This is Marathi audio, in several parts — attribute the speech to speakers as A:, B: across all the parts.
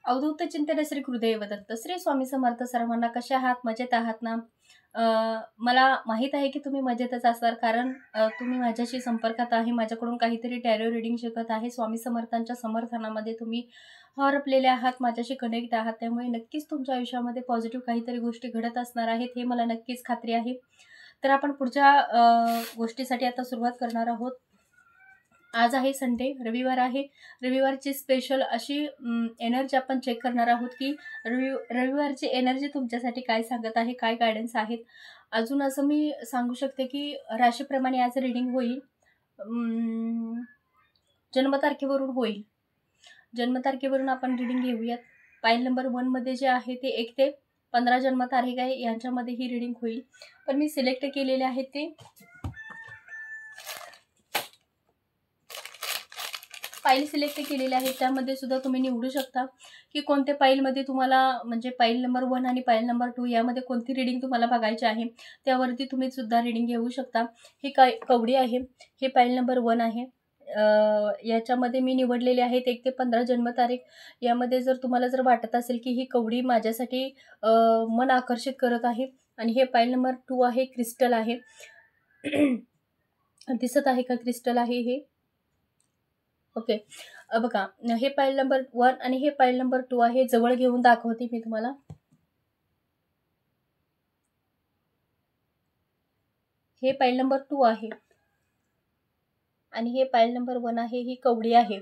A: अवधूत चिंतन श्री गुरुदेव दत्त. श्री स्वामी समर्थ. सर्वांना कसे आहात? मजेत आहात ना? मला माहीत आहे की तुम्ही मजेतच असाल, कारण तुम्ही माझ्याशी संपर्कात आहे, माझ्याकडून काहीतरी टॅरो रीडिंग शिकत आहे. स्वामी समर्थांच्या समर्थनामध्ये तुम्ही हरपलेले आहात, माझ्याशी कनेक्ट आहात. त्यामुळे नक्कीच तुमच्या आयुष्यामध्ये पॉझिटिव्ह काहीतरी गोष्टी घडत असणार आहेत, हे मला नक्कीच खात्री आहे. तर आपण पुढच्या गोष्टीसाठी आता सुरुवात करणार आहोत. आज आहे संडे, रविवार आहे. रविवारची स्पेशल अशी एनर्जी आपण चेक करणार आहोत की रविवारची एनर्जी तुमच्यासाठी काय सांगत आहे, काय गायडन्स आहेत. अजून असं मी सांगू शकते की राशीप्रमाणे आज रीडिंग होईल. जन्मतारखेवरून होईल. जन्मतारखेवरून आपण रीडिंग घेऊयात. पाईल नंबर 1 मध्ये जे आहे ते 1 ते 15 जन्मतारीख आहे, यांच्यामध्ये ही रीडिंग होईल. पण मी सिलेक्ट केलेले आहेत ते फाईल सिलेक्ट केलेले आहे, त्यामध्ये सुद्धा तुम्ही निवडू शकता की कोणत्या फाईलमध्ये तुम्हाला, म्हणजे फाईल नंबर 1 आणि फाईल नंबर 2 यामध्ये कोणती रीडिंग तुम्हाला बघायची आहे, त्यावरती तुम्ही सुद्धा रीडिंग घेऊ शकता. ही कवडी आहे, हे फाईल नंबर 1 आहे. याच्यामध्ये मी निवडलेले आहेत 1 ते 15 जन्मतारीख. यामध्ये जर तुम्हाला जर वाटत असेल की ही कवडी माझ्यासाठी मन आकर्षित करत आहे, आणि हे फाईल नंबर 2 आहे, क्रिस्टल आहे. दिसत आहे का क्रिस्टल आहे हे? ओके, बघा, हे फाईल नंबर 1 आणि हे फाईल नंबर 2 आहे. जवळ घेऊन दाखवते मी तुम्हाला. हे फाईल नंबर 2 आहे आणि हे फाईल नंबर 1 आहे. ही कवडी आहे.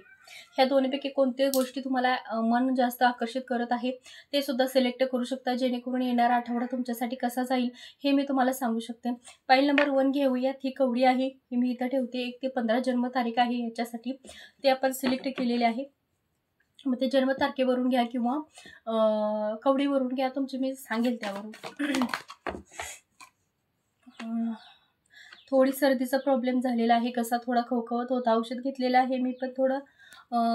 A: ह्या दोन्हीपैकी कोणत्याही गोष्टी तुम्हाला मन जास्त आकर्षित करत आहे ते सुद्धा सिलेक्ट करू शकता, जेणेकरून येणारा आठवडा तुमच्यासाठी कसा जाईल हे मी तुम्हाला सांगू शकते. फाईल नंबर 1 घेऊयात. ही कवडी आहे, ही मी इथं ठेवते. 1 ते 15 जन्मतारीख आहे याच्यासाठी, ते आपण सिलेक्ट केलेले आहे. मग ते जन्मतारखेवरून घ्या किंवा कवडीवरून घ्या, तुमची मी सांगेल त्यावरून. थोडी सर्दीचा प्रॉब्लेम झालेला आहे, कसा थोडा खवखवत होता. औषध घेतलेलं आहे मी, पण थोडं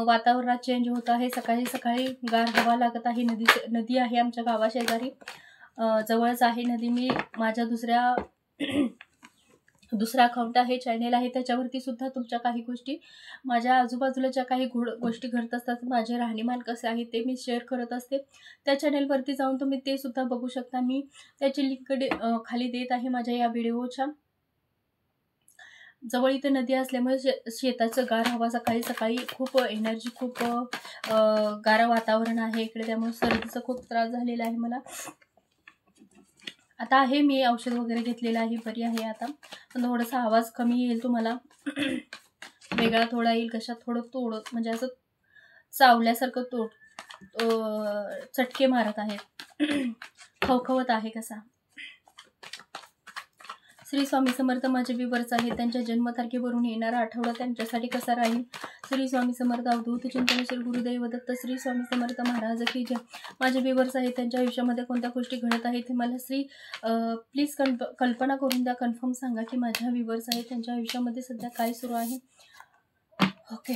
A: वातावरणात चेंज होत आहे. सकाळी सकाळी गार हवा लागत आहे. नदी आहे आमच्या गावाशेजारी, जवळच आहे नदी. मी माझ्या दुसरा अकाउंट आहे, चॅनेल आहे, त्याच्यावरती सुद्धा तुमच्या काही गोष्टी, माझ्या आजूबाजूला ज्या काही गोष्टी घडत असतात, माझे राहणीमान कसे आहे ते मी शेअर करत असते. त्या चॅनेलवरती जाऊन तुम्ही ते सुद्धा बघू शकता. मी त्याची लिंक खाली देत आहे माझ्या या व्हिडिओच्या. जवळ इथे नदी असल्यामुळे शेताचं गार हवा, सकाळी सकाळी खूप एनर्जी, खूप गार वातावरण आहे इकडे, त्यामुळे सर्दीचा खूप त्रास झालेला आहे मला. आता आहे मी औषध वगैरे घेतलेलं आहे, बरी आहे आता. पण थोडासा आवाज कमी येईल तुम्हाला, वेगळा थोडा येईल, कशात थोडं म्हणजे असं चावल्यासारखं चटके मारत आहेत, खवखवत आहे कसा. श्री स्वामी समर्थ. माझे व्ह्यूअर्स आहेत, त्यांच्या जन्मतारखेवरून येणारा आठवडा त्यांच्यासाठी कसा राहील. श्री स्वामी समर्थ. अवधूत चिंतन श्री गुरुदेव दत्त. श्री स्वामी समर्थ महाराज की जय. माझे व्ह्यूअर्स आहेत, त्यांच्या आयुष्यामध्ये कोणत्या गोष्टी घडत आहेत हे मला प्लीज कल्पना करून द्या. कन्फर्म सांगा की माझ्या व्ह्यूअर्स आहेत, त्यांच्या आयुष्यामध्ये सध्या काय सुरू आहे. ओके,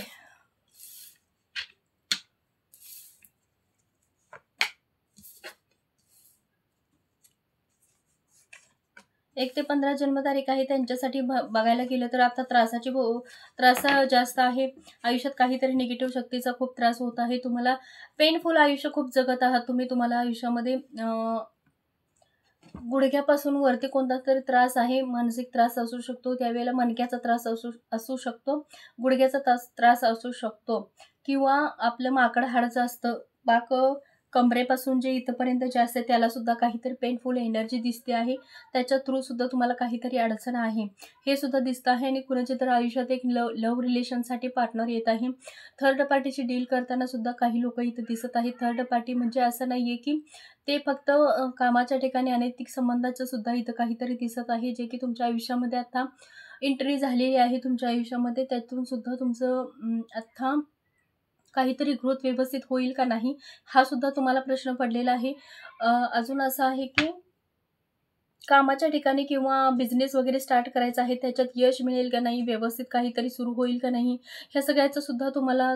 A: 1 ते 15 जन्मतारीख आहे त्यांच्यासाठी. बघायला गेलं तर आता त्रास जास्त आहे. आयुष्यात काहीतरी निगेटिव्ह शक्तीचा खूप त्रास होत आहे. तुम्हाला पेनफुल आयुष्य खूप जगत आहात तुम्ही. तुम्हाला आयुष्यामध्ये गुडघ्यापासून वरती कोणता तरी त्रास आहे, मानसिक त्रास असू शकतो, त्यावेळेला मणक्याचा त्रास असू शकतो, गुडघ्याचा त्रास असू शकतो, किंवा आपलं माकड हाडचं असतं बाक, कमरेपासून जे इथपर्यंत जे असते त्याला सुद्धा काहीतरी पेनफुल एनर्जी दिसते आहे. त्याच्या थ्रू सुद्धा तुम्हाला काहीतरी अडचण आहे हे सुद्धा दिसतं आहे. आणि कुणाच्या तर आयुष्यात एक लव्ह रिलेशनसाठी पार्टनर येत आहे. थर्ड पार्टीची डील करताना सुद्धा काही लोक इथं दिसत आहेत. थर्ड पार्टी म्हणजे असं नाही आहे की ते फक्त कामाच्या ठिकाणी अनैतिक संबंधाचं सुद्धा इथं काहीतरी दिसत आहे, जे की तुमच्या आयुष्यामध्ये आता एंट्री झालेली आहे तुमच्या आयुष्यामध्ये. त्यातून सुद्धा तुमचं आता काहीतरी ग्रोथ व्यवस्थित होईल का नाही हा सुद्धा तुम्हाला प्रश्न पडलेला आहे. अजून असं आहे की कामाच्या ठिकाणी किंवा बिझनेस वगैरे स्टार्ट करायचा आहे, त्याच्यात यश मिळेल का नाही, व्यवस्थित काहीतरी सुरू होईल का नाही, ह्या सगळ्याचा सुद्धा तुम्हाला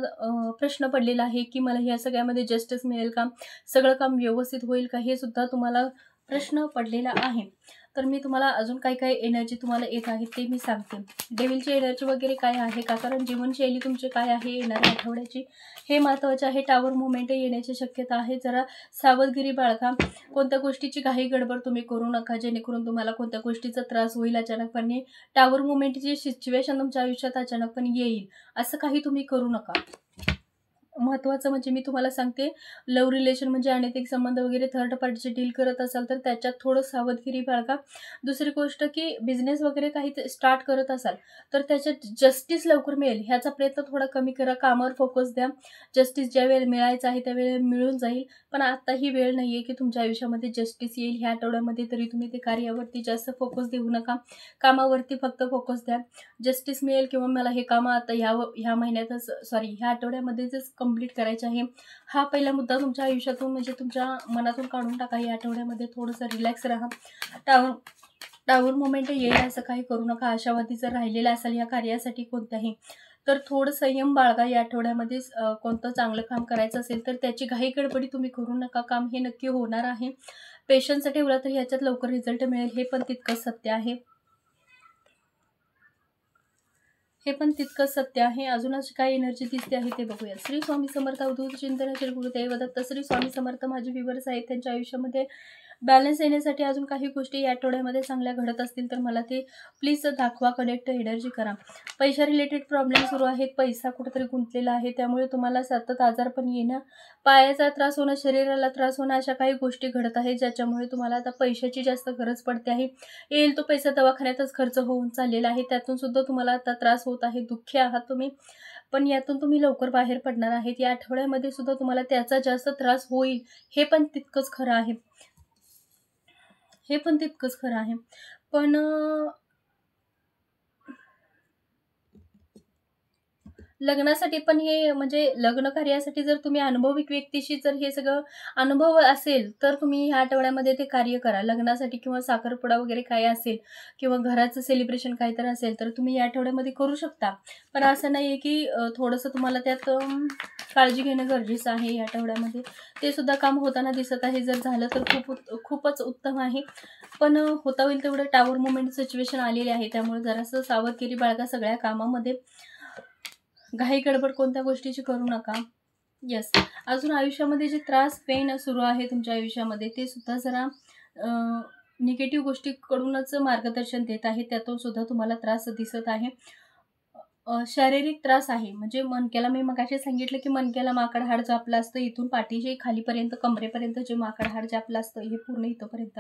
A: प्रश्न पडलेला आहे की मला ह्या सगळ्यामध्ये जस्टिस मिळेल का, सगळं काम व्यवस्थित होईल का, हे सुद्धा तुम्हाला प्रश्न पडलेला आहे. तर मी तुम्हाला अजून काही काही एनर्जी तुम्हाला येत आहे ते मी सांगते. डेव्हिलची एनर्जी वगैरे काय आहे का, कारण जीवनशैली तुमची काय आहे येणाऱ्या आठवड्याची हे महत्त्वाचे आहे. टावर मुवमेंट येण्याची शक्यता आहे. जरा सावधगिरी बाळगा. कोणत्या गोष्टीची घाई गडबड तुम्ही करू नका, जेणेकरून तुम्हाला कोणत्या गोष्टीचा त्रास होईल अचानकपणे. टावर मुवमेंटची सिच्युएशन तुमच्या आयुष्यात अचानकपणे येईल, असं काही तुम्ही करू नका. महत्त्वाचं म्हणजे मी तुम्हाला सांगते, लव्ह रिलेशन म्हणजे अनैतिक संबंध वगैरे थर्ड पार्टीचे डील करत असाल तर त्याच्यात थोडं सावधगिरी बाळगा. दुसरी गोष्ट की बिझनेस वगैरे काही स्टार्ट करत असाल तर त्याच्यात जस्टिस लवकर मिळेल ह्याचा प्रयत्न थोडा कमी करा. कामावर फोकस द्या. जस्टिस ज्या वेळेला मिळायचं आहे त्यावेळेला मिळून जाईल, पण आता ही वेळ नाही आहे की तुमच्या आयुष्यामध्ये जस्टिस येईल ह्या आठवड्यामध्ये. तरी तुम्ही ते कार्यावरती जास्त फोकस देऊ नका, कामावरती फक्त फोकस द्या. जस्टिस मिळेल किंवा मला हे कामं आता ह्या महिन्यातच ह्या आठवड्यामध्येच कंप्लीट करायचे आहे, हा पहिला मुद्दा तुमच्या आयुष्यातून म्हणजे तुमच्या मनातून काढून टाका. या आठवड्यामध्ये थोडंसं रिलॅक्स राहा. टावर मुवमेंट येईल असं काही करू नका. आशावादी जर राहिलेला असाल या कार्यासाठी कोणत्याही, तर थोडं संयम बाळगा. या आठवड्यामध्ये कोणतं चांगलं काम करायचं असेल तर त्याची घाई गडबडी तुम्ही करू नका. काम हे नक्की होणार आहे. पेशन्स ठेवला तर याच्यात लवकर रिझल्ट मिळेल, हे पण तितकंच सत्य आहे. अजून अशी काय एनर्जी दिसते आहे ते बघूया. श्री स्वामी समर्थ अवधूत चिंतन श्री गुरुदेव दत्त. श्री स्वामी समर्थ. माझे व्ह्यूअर्स आहेत त्यांच्या आयुष्यामध्ये बॅलन्स येण्यासाठी अजून काही गोष्टी या आठवड्यामध्ये चांगल्या घडत असतील तर मला ते प्लीज दाखवा, कनेक्ट एनर्जी करा. पैसा रिलेटेड प्रॉब्लेम सुरू आहेत, पैसा कुठेतरी गुंतलेला आहे, त्यामुळे तुम्हाला सतत आजारपण येणं, पायाचा त्रास होणं, शरीराला त्रास होणं, अशा काही गोष्टी घडत आहेत ज्याच्यामुळे तुम्हाला आता पैशाची जास्त गरज पडते आहे. येईल तो पैसा दवाखान्यातच खर्च होऊन चाललेला आहे, त्यातून सुद्धा तुम्हाला आता त्रास होत आहे, दुःखी आहात तुम्ही, पण यातून तुम्ही लवकर बाहेर पडणार आहेत. या आठवड्यामध्ये सुद्धा तुम्हाला त्याचा जास्त त्रास होईल, हे पण तितकंच खरं आहे. पण लग्नासाठी पण हे म्हणजे लग्न कार्यासाठी जर तुम्ही अनुभवी व्यक्तीशी जर हे सगळं अनुभव असेल तर तुम्ही ह्या आठवड्यामध्ये ते कार्य करा. लग्नासाठी किंवा साखरपुडा वगैरे काय असेल किंवा घराचं सेलिब्रेशन काहीतरी असेल तर तुम्ही या आठवड्यामध्ये करू शकता. पण असं नाही आहे की थोडंसं तुम्हाला त्यात काळजी घेणं गरजेचं आहे या आठवड्यामध्ये. ते सुद्धा काम होताना दिसत आहे. जर झालं तर खूपच उत्तम आहे. पण होता होईल तेवढं टावर मुवमेंट सिच्युएशन आलेली आहे, त्यामुळे जरासं सावधगिरी बाळगा सगळ्या कामामध्ये. घाई गडबड कोणत्या गोष्टीची करू नका. येस. अजून आयुष्यामध्ये जे त्रास पेन सुरू आहे तुमच्या आयुष्यामध्ये ते सुद्धा जरा निगेटिव्ह गोष्टीकडूनच मार्गदर्शन देत आहे, त्यातून सुद्धा तुम्हाला त्रास दिसत आहे. शारीरिक त्रास आहे, म्हणजे मणक्याला मी मगाशी सांगितलं की मणक्याला माकड हाड जे आपलं असतं इथून पाठीशी खालीपर्यंत कमरेपर्यंत जे माकड हाड जे आपलं असतं हे पूर्ण इथंपर्यंत,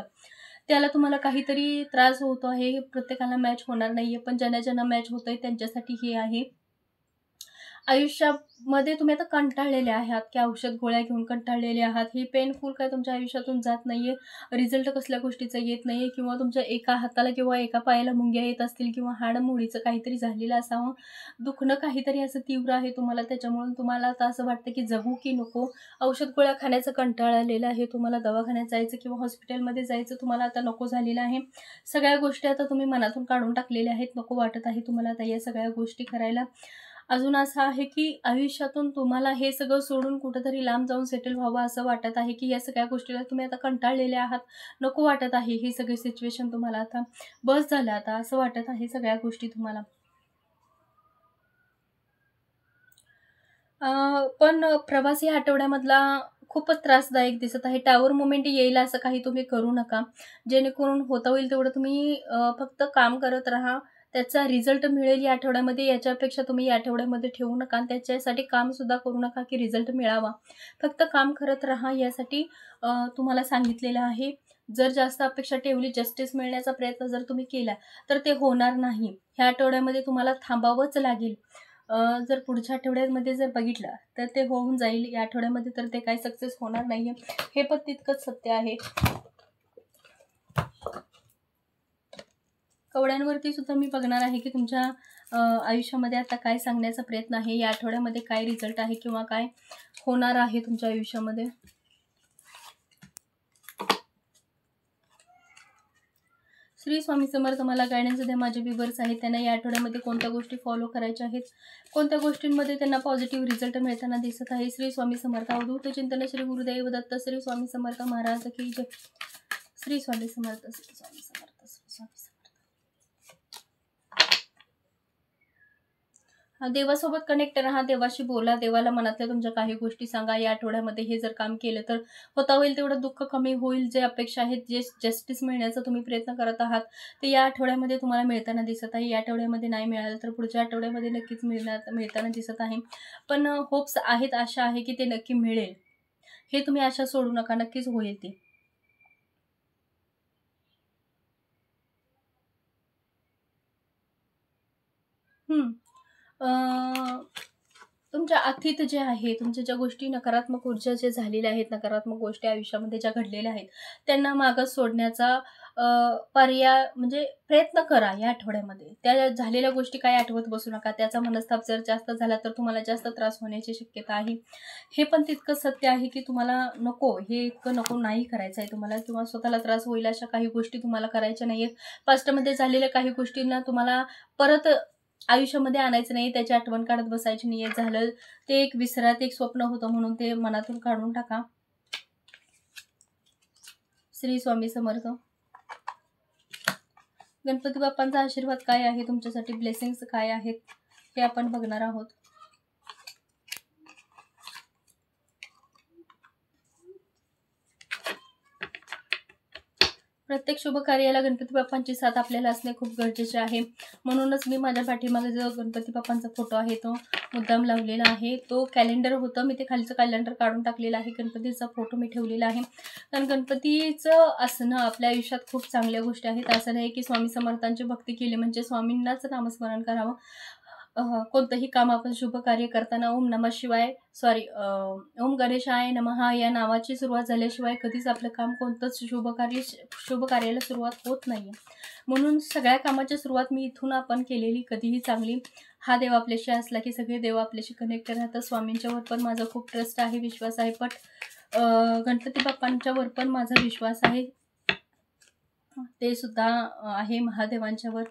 A: त्याला तुम्हाला काहीतरी त्रास होतो आहे. हे प्रत्येकाला मॅच होणार नाहीये, पण ज्यांना मॅच होतंय त्यांच्यासाठी हे आहे. आयुष्यामध्ये तुम्ही आता कंटाळलेले आहात की औषध गोळ्या घेऊन कंटाळलेले आहात. ही पेनफुल काय तुमच्या आयुष्यातून जात नाहीये, रिझल्ट कसल्या गोष्टीचा येत नाहीये, किंवा तुमच्या एका हाताला किंवा एका पायाला मुंग्या येत असतील किंवा हाडमुडीचं काहीतरी झालेलं असावं, दुखणं काहीतरी असं तीव्र आहे तुम्हाला, त्याच्यामुळे तुम्हाला आता असं वाटतं की जगू की नको. औषध गोळ्या खाण्याचं कंटाळा आलेला आहे, तुम्हाला दवाखान्यात जायचं किंवा हॉस्पिटलमध्ये जायचं तुम्हाला आता नको झालेलं आहे. सगळ्या गोष्टी आता तुम्ही मनातून काढून टाकलेल्या आहेत, नको वाटत आहे तुम्हाला आता या सगळ्या गोष्टी करायला. अजून असं आहे की आयुष्यातून तुम्हाला हे सगळं सोडून कुठेतरी लांब जाऊन सेटल व्हावं असं वाटत आहे, की या सगळ्या गोष्टीला तुम्ही आता कंटाळलेले आहात, नको वाटत आहे ही सगळी सिच्युएशन तुम्हाला. आता बस झालं आता असं वाटत आहे सगळ्या गोष्टी तुम्हाला. पण प्रवास या आठवड्यामधला खूपच त्रासदायक दिसत आहे. टावर मुवमेंट येईल असं काही तुम्ही करू नका, जेणेकरून होता होईल तेवढं तुम्ही फक्त काम करत राहा, त्याचा रिझल्ट मिळेल या आठवड्यामध्ये. याच्यापेक्षा तुम्ही या आठवड्यामध्ये ठेवू नका आणि त्याच्यासाठी कामसुद्धा करू नका की रिझल्ट मिळावा. फक्त काम करत राहा यासाठी तुम्हाला सांगितलेलं आहे. जर जास्त अपेक्षा ठेवली, जस्टिस मिळण्याचा प्रयत्न जर तुम्ही केला तर ते होणार नाही. ह्या आठवड्यामध्ये तुम्हाला थांबावंच लागेल. जर पुढच्या आठवड्यामध्ये जर बघितलं तर ते होऊन जाईल, या आठवड्यामध्ये तर ते काही सक्सेस होणार नाहीये, हे पण तितकंच सत्य आहे. कवड्यांवरती सुद्धा मी बघणार आहे की तुमच्या आयुष्यामध्ये आता काय सांगण्याचा प्रयत्न आहे, या आठवड्यामध्ये काय रिझल्ट आहे किंवा काय होणार आहे तुमच्या आयुष्यामध्ये. श्री स्वामी समर्थ. मला गायडन्स द्या. माझे व्ह्यूअर्स आहेत त्यांना या आठवड्यामध्ये कोणत्या गोष्टी फॉलो करायच्या आहेत, कोणत्या गोष्टींमध्ये त्यांना पॉझिटिव्ह रिझल्ट मिळताना दिसत आहे. श्री स्वामी समर्थ. अवधूत चिंतन श्री गुरुदेव दत्त. श्री स्वामी समर्थ महाराज की जय. श्री स्वामी समर्थ, श्री स्वामी समर्थ, श्री स्वामी समर्थ. देवासोबत कनेक्ट राहा, देवाशी बोला, देवाला मनातल्या तुमच्या काही गोष्टी सांगा. या आठवड्यामध्ये हे जर काम केलं तर होता होईल तेवढं दुःख कमी होईल. जे अपेक्षा आहेत, जे जस्टिस मिळण्याचा तुम्ही प्रयत्न करत आहात ते या आठवड्यामध्ये तुम्हाला मिळताना दिसत आहे. या आठवड्यामध्ये नाही मिळालं तर पुढच्या आठवड्यामध्ये नक्कीच मिळताना दिसत आहे. पण होप्स आहेत, आशा आहे की ते नक्की मिळेल. हे तुम्ही आशा सोडू नका, नक्कीच होईल ते. तुमच्या अतीत जे आहे, तुमच्या ज्या गोष्टी नकारात्मक ऊर्जा जे झालेल्या आहेत, नकारात्मक गोष्टी आयुष्यामध्ये ज्या घडलेल्या आहेत त्यांना मागं सोडण्याचा पर्याय म्हणजे प्रयत्न करा या आठवड्यामध्ये. त्या झालेल्या गोष्टी काय आठवत बसू नका. त्याचा मनस्ताप जर जास्त झाला तर तुम्हाला जास्त त्रास होण्याची शक्यता आहे. हे पण तितकंच सत्य आहे की तुम्हाला नको, हे इतकं नको नाही करायचं आहे तुम्हाला, किंवा स्वतःला त्रास होईल अशा काही गोष्टी तुम्हाला करायच्या नाही आहेत. पास्टमध्ये झालेल्या काही गोष्टींना तुम्हाला परत आयुष्यामध्ये आणायचं नाही, त्याची आठवण काढत बसायची नाही. झालं ते एक विसरात एक स्वप्न होतं म्हणून ते मनातून काढून टाका. श्री स्वामी समर्थ. गणपती बाप्पांचा आशीर्वाद काय आहे तुमच्यासाठी, ब्लेसिंग्स काय आहेत हे आपण बघणार आहोत. प्रत्येक शुभ कार्याला गणपती बाप्पांची साथ आपल्याला असणे खूप गरजेचे आहे. म्हणूनच मी माझ्या पाठीमागे जो गणपती बाप्पांचा फोटो आहे तो मुद्दाम लावलेला आहे. तो कॅलेंडर होतं, मी ते खालचं कॅलेंडर काढून टाकलेलं आहे. गणपतीचा फोटो मी ठेवलेला आहे. कारण गणपतीचं असणं आपल्या आयुष्यात खूप चांगल्या गोष्टी आहेत. असं नाही की स्वामी समर्थांची भक्ती केली म्हणजे स्वामींनाच नामस्मरण करावं. कोणतंही काम आपण शुभ कार्य करताना ओम नमः शिवाय ओम गणेशाय नमः या नावाची सुरुवात झाल्याशिवाय कधीच आपलं काम कोणतंच शुभ कार्याला सुरुवात होत नाही. म्हणून सगळ्या कामाची सुरुवात मी इथून आपण केलेली कधीही चांगली. हा देव आपल्याशी असला की सगळे देव आपल्याशी कनेक्ट राहतात. स्वामींच्यावर पण माझा खूप ट्रस्ट आहे, विश्वास आहे. गणपती बाप्पांच्यावर पण माझा विश्वास आहे, ते सुद्धा आहे महादेवांच्यावर.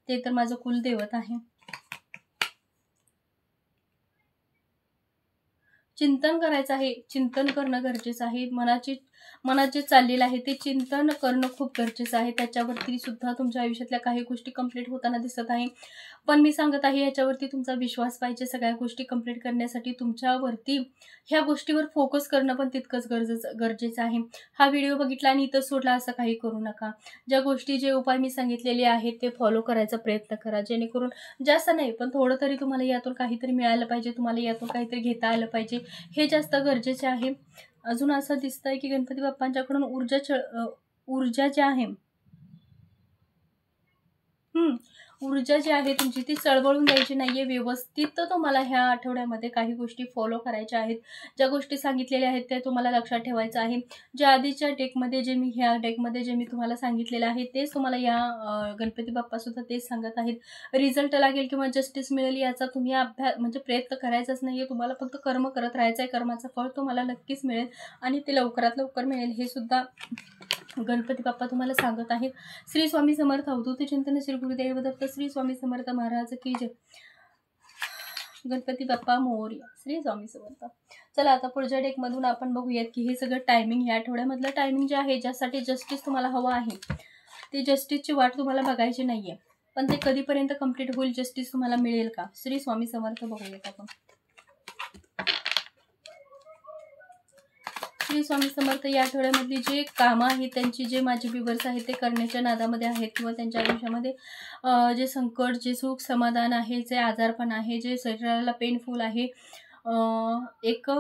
A: ते तर माझं कुलदैवत आहे. चिंतन करायचं आहे, चिंतन करणं गरजेचं आहे. मनात जे चाललेलं आहे ते चिंतन करणं खूप गरजेचं आहे. त्याच्यावरती सुद्धा तुमच्या आयुष्यातल्या काही गोष्टी कंप्लीट होताना दिसत आहे. पण मी सांगत आहे याच्यावरती तुमचा विश्वास पाहिजे. सगळ्या गोष्टी कंप्लीट करण्यासाठी तुमच्यावरती ह्या गोष्टीवर फोकस करणं पण तितकंच गरजेचं आहे. हा व्हिडिओ बघितला आणि इथं सोडला असं काही करू नका. ज्या गोष्टी, जे उपाय मी सांगितलेले आहेत ते फॉलो करायचा प्रयत्न करा, जेणेकरून जास्त नाही पण थोडं तरी तुम्हाला यातून काहीतरी मिळालं पाहिजे, तुम्हाला यातून काहीतरी घेता आलं पाहिजे, हे जास्त गरजेचे आहे. अजून असं दिसतंय की गणपती बाप्पांच्याकडून ऊर्जा जी आहे, ऊर्जा जी आहे तुमची ती चळवळून द्यायची नाहीये. व्यवस्थित तुम्हाला ह्या आठवड्यामध्ये काही गोष्टी फॉलो करायच्या आहेत. ज्या गोष्टी सांगितलेल्या आहेत त्या तुम्हाला लक्षात ठेवायचं आहे. ज्या आधीच्या डेकमध्ये ह्या डेकमध्ये जे मी तुम्हाला सांगितलेलं आहे तेच तुम्हाला या गणपती बाप्पा सुद्धा तेच सांगत आहेत. रिझल्ट लागेल किंवा जस्टिस मिळेल याचा तुम्ही म्हणजे प्रयत्न करायचाच नाहीये. तुम्हाला फक्त कर्म करत राहायचं आहे. कर्माचं फळ तुम्हाला नक्कीच मिळेल आणि ते लवकरात लवकर मिळेल, हे सुद्धा गणपती बाप्पा तुम्हाला सांगत आहेत. श्री स्वामी समर्थ. अवधूत चिंतन श्री गुरुदेव दत्त. श्री स्वामी समर्थ महाराज की जय. गणपती बाप्पा मोरया. श्री स्वामी समर्थ. चला आता पुढच्या डेकमधून आपण बघूयात की हे सगळं टायमिंग, या आठवड्यामधलं टायमिंग जे आहे, ज्यासाठी जस्टिस तुम्हाला हवं आहे, ते जस्टिसची वाट तुम्हाला बघायची नाहीये. पण ते कधीपर्यंत कंप्लीट होईल, जस्टिस तुम्हाला मिळेल का? श्री स्वामी समर्थ. बघूयात आपण. श्री स्वामी समर्थ. या आठवड्यामधली जे कामं आहेत त्यांची, जे माझे व्ह्यूअर्स आहेत ते करण्याच्या नादामध्ये आहेत किंवा त्यांच्या आयुष्यामध्ये जे संकट, जे सुख समाधान आहे, जे आजारपण आहे, जे शरीराला पेनफुल आहे, एक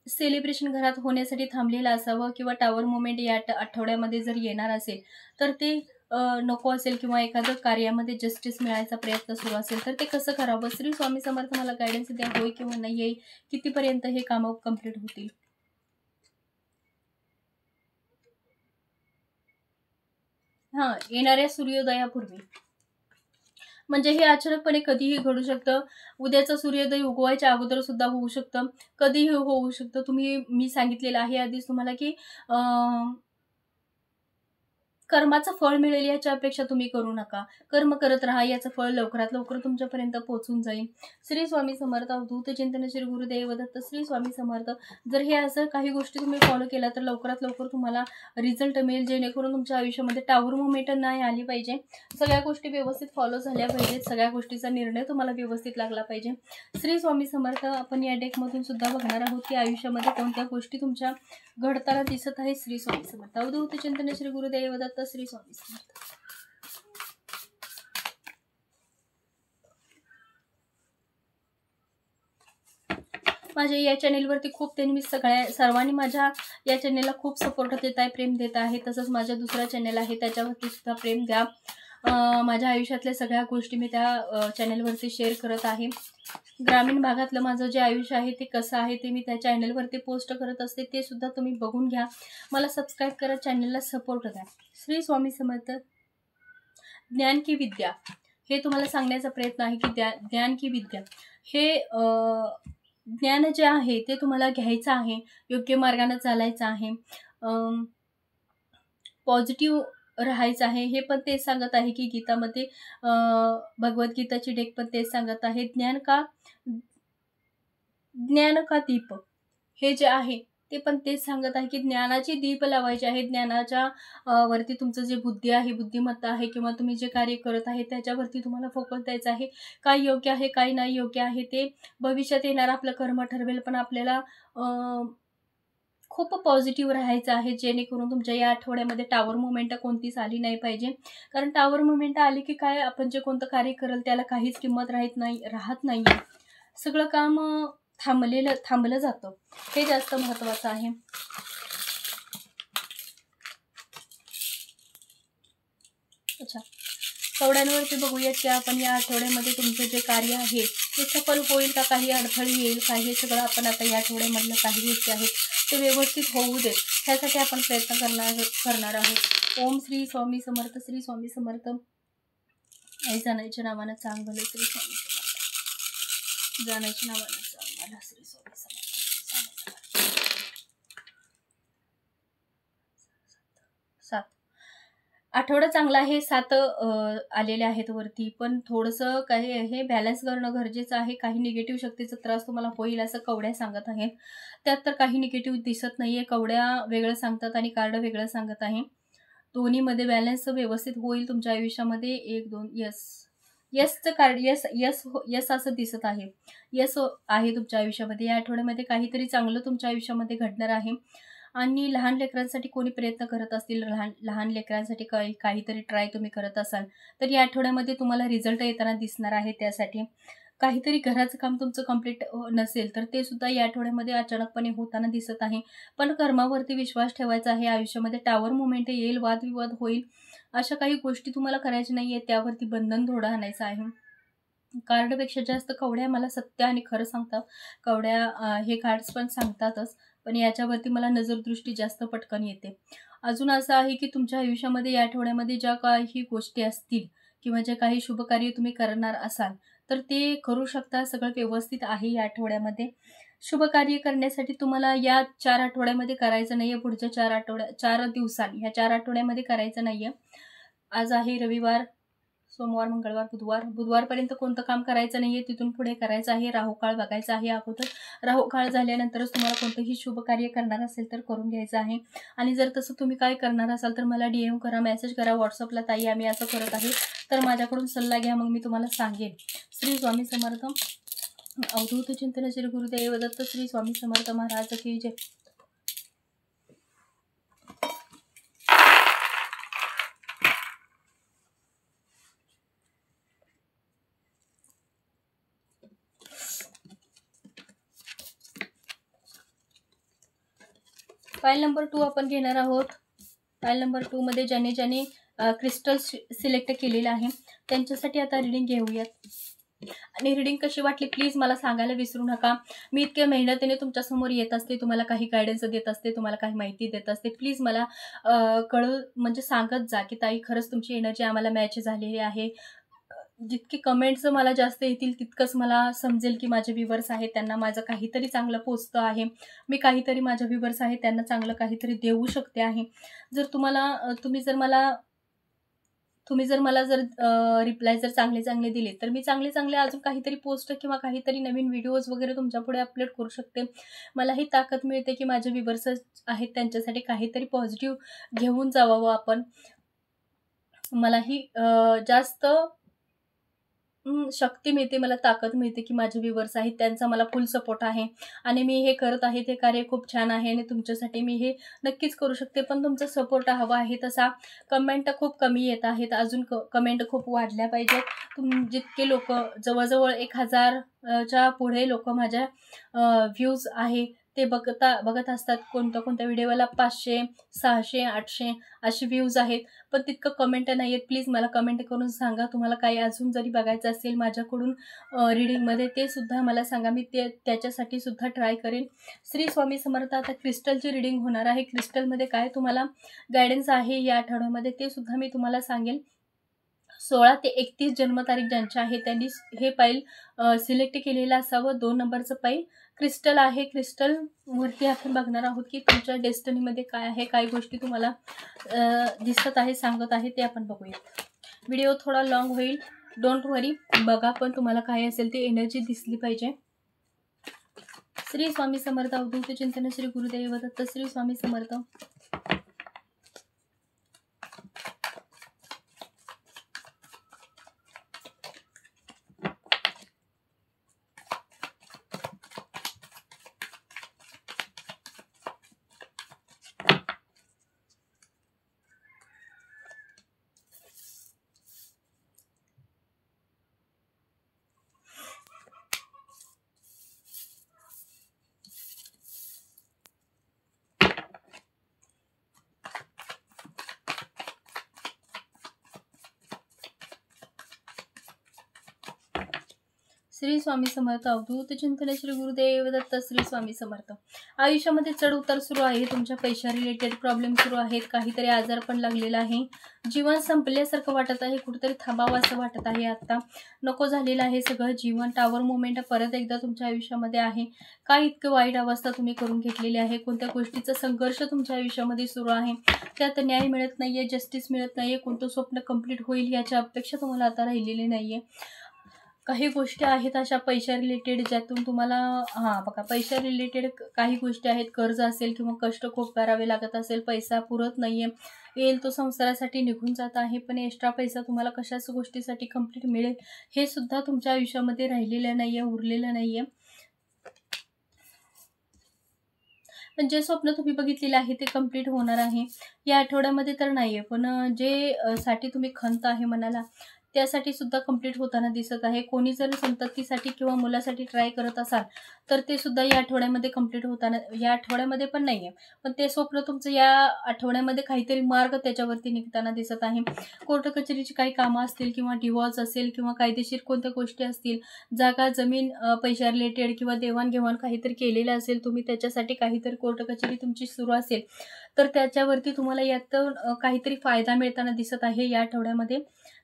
A: सेलिब्रेशन घरात होण्यासाठी थांबलेलं असावं किंवा टावर मुवमेंट या आठवड्यामध्ये जर येणार असेल तर ते नको असेल, किंवा एखादं कार्यामध्ये जस्टिस मिळायचा प्रयत्न सुरू असेल तर ते कसं करावं? श्री स्वामी समर्थ मला गायडन्स द्या. होय किंवा नाही येईल, कितीपर्यंत हे कामं कंप्लीट होतील? येणाऱ्या सूर्योदयापूर्वी. म्हणजे हे अचानकपणे कधीही घडू शकतं. उद्याचं सूर्योदय उगवायच्या अगोदर सुद्धा होऊ शकतं, कधीही होऊ शकतं. मी सांगितलेलं आहे आधीच तुम्हाला की कर्माचं फळ मिळेल याची अपेक्षा तुम्ही करू नका. कर्म करत राहा, याचं फळ लवकरात लवकर तुमच्यापर्यंत पोहोचून जाईल. श्री स्वामी समर्थ. अवधूत चिंतन श्री गुरुदेव दत्त. श्री स्वामी समर्थ. जर हे असं काही गोष्टी तुम्ही फॉलो केल्या तर लवकरात लवकर तुम्हाला रिझल्ट मिळेल, जेणेकरून तुमच्या आयुष्यामध्ये टावर मुवमेंट नाही आली पाहिजे. सगळ्या गोष्टी व्यवस्थित फॉलो झाल्या पाहिजेत, सगळ्या गोष्टीचा निर्णय तुम्हाला व्यवस्थित लागला पाहिजे. श्री स्वामी समर्थ. आपण या डेकमधून सुद्धा बघणार आहोत की आयुष्यामध्ये कोणत्या गोष्टी तुमच्या घडताना दिसत आहे. श्री स्वामी समर्थ. अवधूत चिंतन श्री गुरुदेव दत्त. श्री स्वामी समर्थ. माझ्या या चॅनेलवरती खूप नेहमी सर्वांनी माझ्या या चॅनेलला खूप सपोर्ट देत आहे, प्रेम देत आहे. तसंच माझा दुसरा चॅनेल आहे त्याच्यावरती सुद्धा प्रेम द्या. माझ्या आयुष्यातल्या सगळ्या गोष्टी मी त्या चॅनेलवरती शेअर करत आहे. ग्रामीण भागातलं माझं जे आयुष्य आहे ते कसं आहे ते मी त्या चॅनेलवरती पोस्ट करत असते, ते सुद्धा तुम्ही बघून घ्या. मला सबस्क्राईब करा, चॅनेलला सपोर्ट द्या. श्री स्वामी समर्थ. ज्ञान की विद्या हे तुम्हाला सांगण्याचा प्रयत्न आहे की ज्ञान की विद्या हे ज्ञान जे आहे ते तुम्हाला घ्यायचं आहे, योग्य मार्गाने चालायचं आहे, पॉझिटिव्ह राहायचं आहे. हे पण तेच सांगत आहे की गीतामध्ये भगवद्गीताची डेक पण तेच सांगत आहे. ज्ञान का दीप हे जे आहे ते पण तेच सांगत आहे की ज्ञानाची दीप लावायची आहे. ज्ञानाच्या वरती तुमचं जे बुद्धी आहे, बुद्धिमत्ता आहे किंवा तुम्ही जे कार्य करत आहे त्याच्यावरती तुम्हाला फोकस द्यायचा आहे. काय योग्य आहे काय नाही योग्य आहे ते भविष्यात येणार आपलं कर्म ठरवेल, पण आपल्याला खूप पॉझिटिव्ह राहायचं आहे, जेणेकरून तुमच्या या आठवड्यामध्ये टावर मुवमेंट कोणतीच आली नाही पाहिजे. कारण टावर मुवमेंट आली की काय आपण जे कोणतं कार्य करेल त्याला काहीच किंमत राहत नाही. सगळं काम थांबलं जातं, हे जास्त महत्त्वाचं आहे. अच्छा, कवड्यांवरती बघूयात की आपण या आठवड्यामध्ये तुमचं जे कार्य आहे ते सफल होईल का, काही अडथळे येईल का, हे सगळं आपण आता या आठवड्यामधलं काही गोष्टी आहेत ते व्यवस्थित होऊ देत ह्यासाठी आपण प्रयत्न करणार आहोत. ओम श्री स्वामी समर्थ. श्री स्वामी समर्थ. जाण्याच्या नावानं चांग भलं. श्री स्वामी समर्थ. जाण्याच्या नावानं चांग भलं. श्री स्वामी समर्थ. सात आठवडा चांगला आहे, 7 आलेले आहेत वरती, पण थोडंसं काही हे बॅलन्स करणं गरजेचं आहे. काही निगेटिव्ह शक्तीचा त्रास तुम्हाला होईल असं कवड्या सांगत आहेत. त्यात तर काही निगेटिव्ह दिसत नाहीये. कवड्या वेगळं सांगतात आणि कार्ड वेगळं सांगत आहे. दोन्हीमध्ये बॅलन्स व्यवस्थित होईल तुमच्या आयुष्यामध्ये. 1 2 यसचं कार्ड यस असं दिसत आहे. यस आहे तुमच्या आयुष्यामध्ये. या आठवड्यामध्ये काहीतरी चांगलं तुमच्या आयुष्यामध्ये घडणार आहे. आणि लहान लेकरांसाठी कोणी प्रयत्न करत असतील, लहान लेकरांसाठी काहीतरी ट्राय तुम्ही करत असाल तर या आठवड्यामध्ये तुम्हाला रिझल्ट येताना दिसणार आहे. त्यासाठी काहीतरी घराचं काम तुमचं कंप्लीट नसेल तर ते सुद्धा या आठवड्यामध्ये अचानकपणे होताना दिसत आहे. पण कर्मावरती विश्वास ठेवायचा आहे. आयुष्यामध्ये टावर मुवमेंट येईल, वादविवाद होईल, अशा काही गोष्टी तुम्हाला करायच्या नाही आहेत. त्यावरती बंधन थोडं आणायचं आहे. कार्डपेक्षा जास्त कवड्या मला सत्य आणि खरं सांगतात. कवड्या हे कार्ड्स पण सांगतातच, पण याच्यावरती मला नजरदृष्टी जास्त पटकन येते. अजून असं आहे की तुमच्या आयुष्यामध्ये या आठवड्यामध्ये ज्या काही गोष्टी असतील किंवा जे काही शुभकार्य तुम्ही करणार असाल तर ते करू शकता. सगळं व्यवस्थित आहे या आठवड्यामध्ये. शुभकार्य करण्यासाठी तुम्हाला या 4 आठवड्यामध्ये करायचं नाही आहे, पुढच्या 4 दिवसांनी, ह्या 4 आठवड्यामध्ये करायचं नाही आहे. आज आहे रविवार, सोमवार, मंगळवार, बुधवारपर्यंत कोणतं काम करायचं नाही आहे. तिथून पुढे करायचं आहे. राहुकाळ बघायचा आहे अगोदर. राहुकाळ झाल्यानंतरच तुम्हाला कोणतंही शुभकार्य करणार असेल तर करून घ्यायचं आहे. आणि जर तसं तुम्ही काय करणार असाल तर मला DM करा, मेसेज करा व्हॉट्सअपला, ताई आम्ही असं करत आहे, तर माझ्याकडून सल्ला घ्या, मग मी तुम्हाला सांगेन. श्री स्वामी समर्थ. अवधूत चिंतन श्री गुरुदेव दत्त. श्री स्वामी समर्थ महाराज की जय. फाईल नंबर 2 आपण घेणार आहोत. फाईल नंबर 2 मध्ये ज्याने क्रिस्टल सिलेक्ट केलेलं आहे त्यांच्यासाठी आता रीडिंग घेऊयात. आणि रीडिंग कशी वाटली प्लीज मला सांगायला विसरू नका. मी इतक्या मेहनतीने तुमच्यासमोर येत असते, तुम्हाला काही गायडन्स देत असते, तुम्हाला काही माहिती देत असते. प्लीज मला म्हणजे सांगत जा की ताई खरंच तुमची एनर्जी आम्हाला मॅच झालेली आहे. जितके कमेंट्स मला जास्त येतील तितकंच मला समजेल की माझे व्ह्यूवर्स आहेत त्यांना माझं काहीतरी चांगलं पोचतं आहे, मी काहीतरी माझ्या व्ह्यूवर्स आहेत त्यांना चांगलं काहीतरी देऊ शकते आहे. जर तुम्ही जर मला रिप्लाय जर चांगले दिले तर मी चांगले अजून काहीतरी पोस्ट किंवा काहीतरी नवीन व्हिडिओज वगैरे तुमच्यापुढे अपलोड करू शकते. मलाही ताकद मिळते की माझे व्ह्यूवर्स आहेत त्यांच्यासाठी काहीतरी पॉझिटिव्ह घेऊन जावावं आपण. मलाही जास्त शक्ती मिळते, मला ताकद मिळते की माझे व्ह्यूवर्स आहेत त्यांचा मला फुल सपोर्ट आहे आणि मी हे करत आहे ते कार्य खूप छान आहे आणि तुमच्यासाठी मी हे नक्कीच करू शकते. पण तुमचा सपोर्ट हवा आहे. तसा कमेंट खूप कमी येत आहेत, अजून कमेंट खूप वाढल्या पाहिजेत. जितके लोक जवळजवळ 1000 च्या पुढे लोक माझ्या व्ह्यूज आहे ते बघत असतात. कोणत्या व्हिडिओला 500, 600, 800 असे व्ह्यूज आहेत, पण तितकं कमेंट नाही आहेत. प्लीज मला कमेंट करून सांगा तुम्हाला काही अजून जरी बघायचं असेल माझ्याकडून रीडिंगमध्ये ते सुद्धा मला सांगा, मी त्याच्यासाठी सुद्धा ट्राय करेन. श्री स्वामी समर्थ. आता क्रिस्टलची रीडिंग होणार आहे. क्रिस्टलमध्ये काय तुम्हाला गायडन्स आहे या आठवड्यामध्ये ते सुद्धा मी तुम्हाला सांगेल. 16 ते 31 जन्मतारीख ज्यांच्या आहे त्यांनी हे पाईल सिलेक्ट केलेलं असावं. 2 नंबरचं पाईल क्रिस्टल आहे. क्रिस्टल वरती आपण बघणार आहोत की तुमच्या डेस्टिनीमध्ये काय आहे, काय गोष्टी तुम्हाला दिसत आहे, सांगत आहे ते आपण बघूयात. व्हिडिओ थोडा लॉंग होईल, डोंट वरी, बघा, पण तुम्हाला काय असेल ती एनर्जी दिसली पाहिजे. श्री स्वामी समर्थ. अवधूत चिंतन श्री गुरुदेव दत्त. श्री स्वामी समर्थ. श्री स्वामी समर्थ. अवधूत चिंतन श्री गुरुदेव दत्त. श्री स्वामी समर्थ. आयुष्यामध्ये चढ उतार सुरू आहे, तुमच्या पैशा रिलेटेड प्रॉब्लेम सुरू आहेत, काहीतरी आजार पण लागलेला आहे, जीवन संपल्यासारखं वाटत आहे, कुठेतरी थांबावं असं वाटत आहे, आता नको झालेलं आहे सगळं जीवन. टावर मुवमेंट परत एकदा तुमच्या आयुष्यामध्ये आहे. काय इतकं वाईट अवस्था तुम्ही करून घेतलेली आहे, कोणत्या गोष्टीचा संघर्ष तुमच्या आयुष्यामध्ये सुरू आहे, त्यात न्याय मिळत नाहीये, जस्टिस मिळत नाहीये, कोणतं स्वप्न कंप्लीट होईल याची अपेक्षा तुम्हाला आता राहिलेली नाहीये. काही गोष्टी आहेत अशा पैशा रिलेटेड ज्यातून तुम्हाला बघा पैशा रिलेटेड काही गोष्टी आहेत, कर्ज असेल किंवा कष्ट खूप करावे लागत असेल, पैसा पुरत नाहीये, येईल तो संसारासाठी निघून जात आहे, पण एक्स्ट्रा पैसा तुम्हाला कशाच गोष्टीसाठी कंप्लीट मिळेल हे सुद्धा तुमच्या आयुष्यामध्ये राहिलेलं नाहीये, उरलेलं नाहीये. पण जे स्वप्न तुम्ही बघितलेलं आहे ते कंप्लीट होणार आहे या आठवड्यामध्ये तर नाहीये, पण जे साठी तुम्ही खंत आहे मनाला त्यासाठी सुद्धा कंप्लीट होताना दिसत आहे. कोणी जर संततीसाठी किंवा मुलासाठी ट्राय करत असाल तर ते सुद्धा या आठवड्यामध्ये कंप्लीट होताना, या आठवड्यामध्ये पण नाहीये, पण ते स्वप्न तुमचं या आठवड्यामध्ये काहीतरी मार्ग त्याच्यावरती निघताना दिसत आहे. कोर्ट कचेरीची काही कामं असतील किंवा डिवॉर्स असेल किंवा कायदेशीर कोणत्या गोष्टी असतील, जागा जमीन पैशा रिलेटेड किंवा देवाणघेवाण काहीतरी केलेलं असेल तुम्ही, त्याच्यासाठी काहीतरी कोर्ट कचेरी तुमची सुरू असेल तर त्याच्यावरती तुम्हाला यातून काहीतरी फायदा मिळताना दिसत आहे. या आठवड्यामध्ये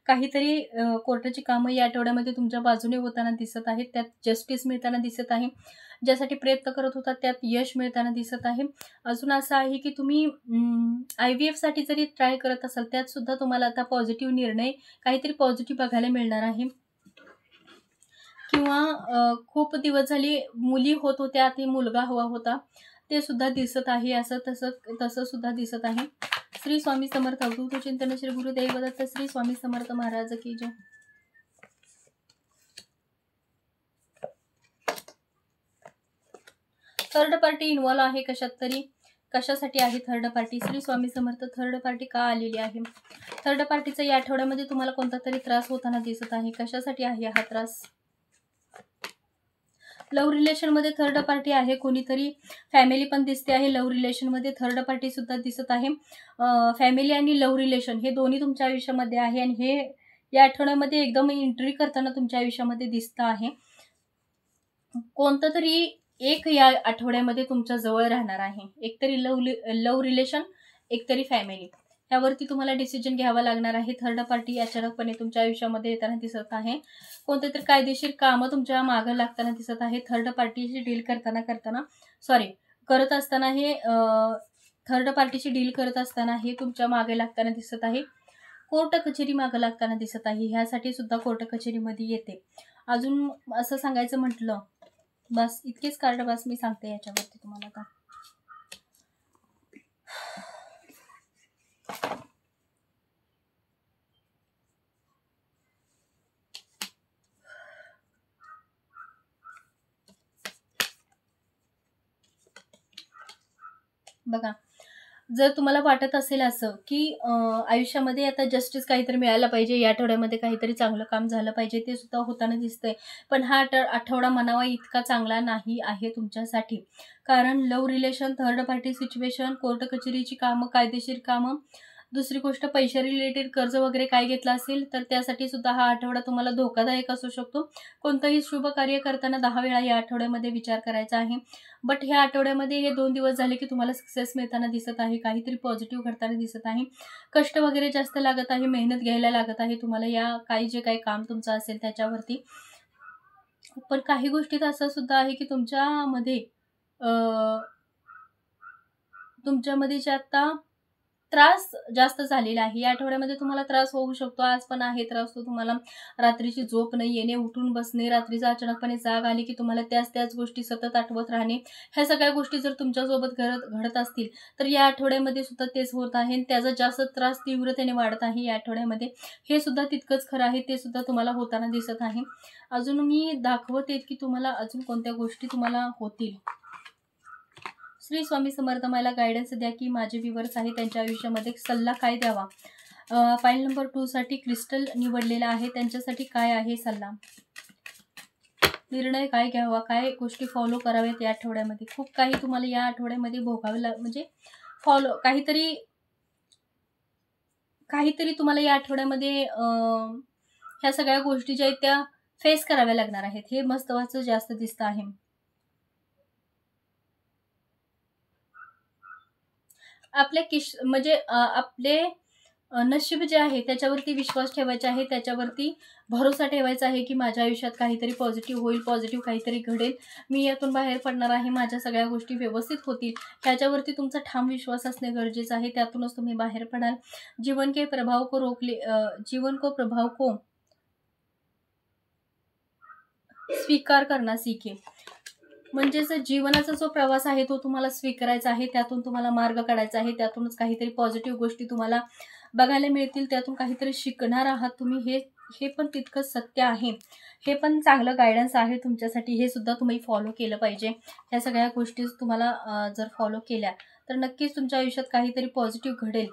A: काहीतरी कोर्टाची कामं या आठवड्यामध्ये तुमच्या बाजूने होताना दिसत आहेत, त्यात जस्टिस मिळताना दिसत आहे. ज्यासाठी प्रयत्न करत होता त्यात यश मिळताना दिसत आहे. अजून असं आहे की तुम्ही IVF साठी जरी ट्राय करत असाल त्यात सुद्धा तुम्हाला आता पॉझिटिव्ह निर्णय काहीतरी पॉझिटिव्ह बघायला मिळणार आहे. किंवा खूप दिवस झाली मुली होत होत्या, ते मुलगा हवा होता ते सुद्धा दिसत आहे. असं तसं सुद्धा दिसत आहे. श्री स्वामी समर्थ. अवधूत चिंतन श्री गुरुदेव दत्त. श्री स्वामी समर्थ महाराज की जय. थर्ड पार्टी इन्व्हॉल्व आहे कशात तरी, कशासाठी आहे third party? Shri Swami Samarth. Third party का आलेली आहे? थर्ड पार्टीचा या आठवड्यामध्ये तुम्हाला कोणता तरी त्रास होताना दिसत आहे. कशासाठी आहे हा त्रास? लव्ह रिलेशनमध्ये थर्ड पार्टी आहे, कोणीतरी फॅमिली पण दिसते आहे. लव्ह रिलेशनमध्ये थर्ड पार्टी सुद्धा दिसत आहे. फॅमिली आणि लव्ह रिलेशन हे दोन्ही तुमच्या आयुष्यामध्ये आहे आणि हे या आठवड्यामध्ये एकदम एंट्री करताना तुमच्या आयुष्यामध्ये दिसतं आहे. कोणतं तरी एक या आठवड्यामध्ये तुमच्या जवळ राहणार आहे, एकतरी लव्ह रिलेशन, एकतरी फॅमिली. यावरती तुम्हाला डिसिजन घ्यावा लागणार आहे. थर्ड पार्टी अचानकपणे तुमच्या आयुष्यामध्ये येताना दिसत आहे. कोणते तरी कायदेशीर कामं तुमच्या मागं लागताना दिसत आहे. थर्ड पार्टीशी डील करत असताना हे थर्ड पार्टीशी डील करत असताना हे तुमच्या मागे लागताना दिसत आहे. कोर्ट कचेरी मागं लागताना दिसत आहे. ह्यासाठी सुद्धा कोर्ट कचेरीमध्ये येते. अजून असं सांगायचं म्हटलं, बस इतकेच कार्ड बस मी सांगते याच्यावरती तुम्हाला. आता बघा, जर तुम्हाला वाटत असेल असं की आयुष्यामध्ये आता जस्टिस काहीतरी मिळायला पाहिजे, या आठवड्यामध्ये काहीतरी चांगलं काम झालं पाहिजे, ते सुद्धा होताना दिसतंय. पण हा आठवडा म्हणावा इतका चांगला नाही आहे तुमच्यासाठी. कारण love relation, third party situation, court कचेरीची कामं, कायदेशीर कामं, दुसरी गोष्ट पैशा रिलेटेड कर्ज वगैरे काय घेतलं असेल तर त्यासाठी सुद्धा हा आठवडा तुम्हाला धोकादायक असू शकतो. कोणतंही शुभ कार्य करताना 10 वेळा या आठवड्यामध्ये विचार करायचा आहे. बट ह्या आठवड्यामध्ये हे 2 दिवस झाले की तुम्हाला सक्सेस मिळताना दिसत आहे. काहीतरी पॉझिटिव्ह घडताना दिसत आहे. कष्ट वगैरे जास्त लागत आहे, मेहनत घ्यायला लागत आहे तुम्हाला या जे काही काम तुमचं असेल त्याच्यावरती. पण काही गोष्टीत असं सुद्धा आहे की तुमच्यामध्ये जे आता त्रास जास्त झालेला आहे. या आठवड्यामध्ये तुम्हाला त्रास होऊ शकतो. आज पण आहे त्रास तो तुम्हाला. रात्रीची झोप न येणे, उठून बसणे, रात्रीचा अचानकपणे जाग आली की तुम्हाला त्याच गोष्टी सतत आठवत राहणे, ह्या सगळ्या गोष्टी जर तुमच्यासोबत घडत असतील तर या आठवड्यामध्ये सुद्धा तेच होत आहे. त्याचा जास्त त्रास तीव्रतेने वाढत आहे या आठवड्यामध्ये. हे सुद्धा तितकंच खरं आहे, ते सुद्धा तुम्हाला होताना दिसत आहे. अजून मी दाखवते की तुम्हाला अजून कोणत्या गोष्टी तुम्हाला होतील. श्री स्वामी समर्थ मला गायडन्स द्या की माझे व्ह्यूअर्स आहे त्यांच्या आयुष्यामध्ये सल्ला काय द्यावा. फाईल नंबर 2 साठी क्रिस्टल निवडलेला आहे, त्यांच्यासाठी काय आहे सल्ला, निर्णय काय घ्यावा, काय गोष्टी फॉलो कराव्यात या आठवड्यामध्ये. खूप काही तुम्हाला या आठवड्यामध्ये भोगावे म्हणजे काहीतरी तुम्हाला या आठवड्यामध्ये ह्या सगळ्या गोष्टी ज्या आहेत त्या फेस कराव्या लागणार आहेत. हे महत्त्वाचं जास्त दिसतं आहे. आपले नशीब जे आहे त्याच्यावरती विश्वास ठेवायचा आहे, त्याच्यावरती भरोसा ठेवायचा आहे की माझ्या आयुष्यात काहीतरी पॉझिटिव्ह होईल, पॉझिटिव्ह काहीतरी घडेल, मी यातून बाहेर पडणार आहे, माझ्या सगळ्या गोष्टी व्यवस्थित होतील. ह्याच्यावरती तुमचा ठाम विश्वास असणे गरजेचं आहे. त्यातूनच तुम्ही बाहेर पडाल. जीवन को प्रभाव को स्वीकार करना सीखे. म्हणजेच जीवनाचा जो प्रवास आहे तो तुम्हाला स्वीकारायचा आहे, त्यातून तुम्हाला मार्ग काढायचा आहे, त्यातूनच काहीतरी पॉझिटिव्ह गोष्टी तुम्हाला बघायला मिळतील, त्यातून काहीतरी शिकणार आहात तुम्ही. हे पण तितकंच सत्य आहे. हे पण चांगलं गायडन्स आहे तुमच्यासाठी. हे सुद्धा तुम्ही फॉलो केलं पाहिजे. ह्या सगळ्या गोष्टी तुम्हाला जर फॉलो केल्या तर नक्कीच तुमच्या आयुष्यात काहीतरी पॉझिटिव्ह घडेल.